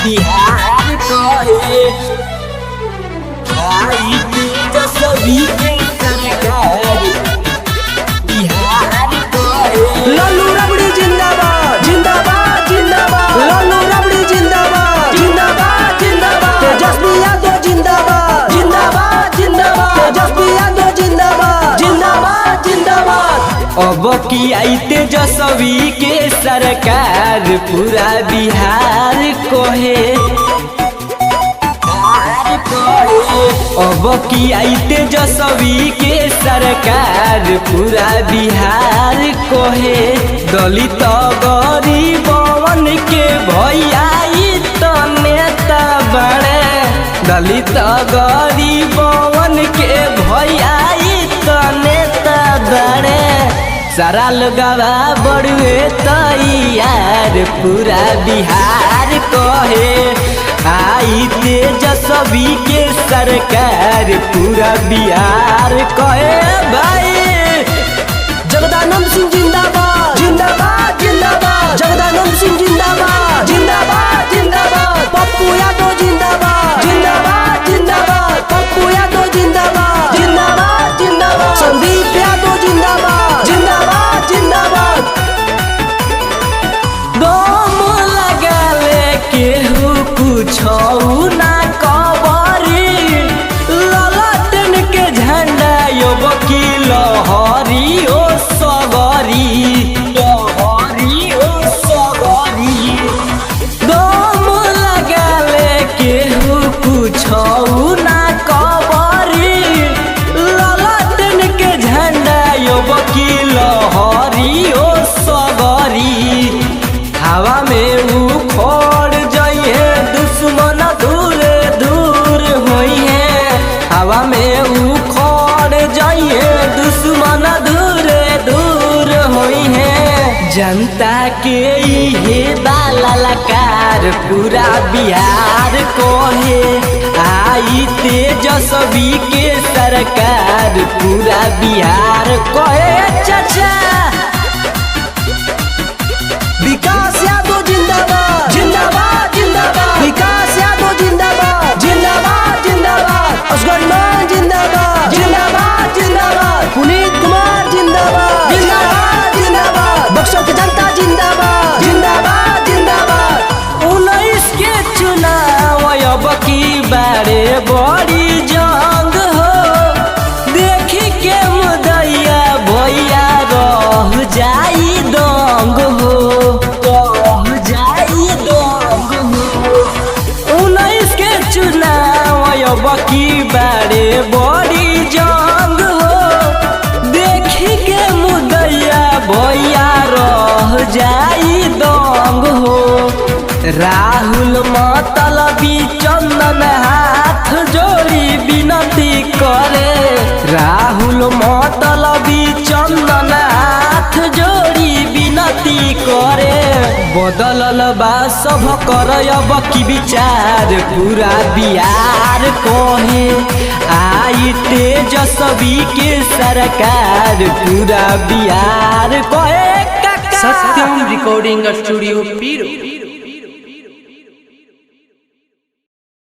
बिहार कहे आई तेजस्वी के सरकार बिहार कहे। लालू रबड़ी जिंदाबाद जिंदाबाद जिंदाबाद, लालू रबड़ी जिंदाबाद जिंदाबाद जिंदाबाद, तेजस्वी यादव जिंदाबाद जिंदाबाद जिंदाबाद, तेजस्वी यादव जिंदाबाद जिंदाबाद जिंदाबाद। अब की आई तेजस्वी के सरकार पूरा बिहार कहे। अब की आई तेजस्वी के सरकार पूरा बिहार कहे। दलित गरीबवन के भैया तो नेता बड़े, दलित गरीबवन के भैया तो नेता बड़े। सारा लोगवा बड़ुए तैयार पूरा बिहार कहे आई तेजस्वी के सरकार पूरा बिहार कहे। भाई जगदानंद सिंह जिंदाबाद जिंदाबाद जिंदाबाद, जगदानंद सिंह जिंदाबाद जिंदाबाद जिंदाबाद, पप्पू यादव जिंदाबाद जिंदाबाद जिंदाबाद, पप्पू यादव जिंदाबाद जिंदाबाद जिंदाबाद, संदीप यादव जिंदाबाद जिंदाबाद जिंदाबाद। दम लगा ले केहू कुछो ना कबरी, ललटन के झंडा यो वकील लहरी ओ सगरी, लहरी ओ सगरी। दम लगा ले केहू कुछो ना कबरी, ललटन के झंडा यो वकील लहरी ओ सगरी। हवा में उखड़ जाइए दुश्मन दूर दूर होइए, हवा में उखड़ जाइए दुश्मन दूर दूर होइए। जनता के इहे बालकार पूरा बिहार कहे आई तेजस्वी के सरकार पूरा बिहार कहे। चाचा विकास यादव जिंदाबाद जिंदाबाद जिंदाबाद, विकास यादव जिंदाबाद जिंदाबाद जिंदाबाद, असगर मान जिंदाबाद जिंदाबाद जिंदाबाद, पुनीत कुमार जिंदाबाद जिंदाबाद जिंदाबाद, बक्सर की जनता जिंदाबाद जिंदाबाद जिंदाबाद। 19 के चुनाव अब की बारे बड़ी जंग हो, देखी के मुदैया भैया रह जाई दंग हो, रह जाई दंग हो। 19 के चुनाव अब की बारे बड़ी जंग हो, देखी के मुदैया भैया रह जाई दंग हो। राहुल मतलबी चंदन हाथ जोड़ी विनती करे, राहुल मतलबी चंदन हाथ जोड़ी विनती करे। बदलल बा सब कर अब की विचार पूरा बिहार कहे आई तेजस्वी के सरकार पूरा बिहार कहे। सत्यम रिकॉर्डिंग स्टूडियो पीरो।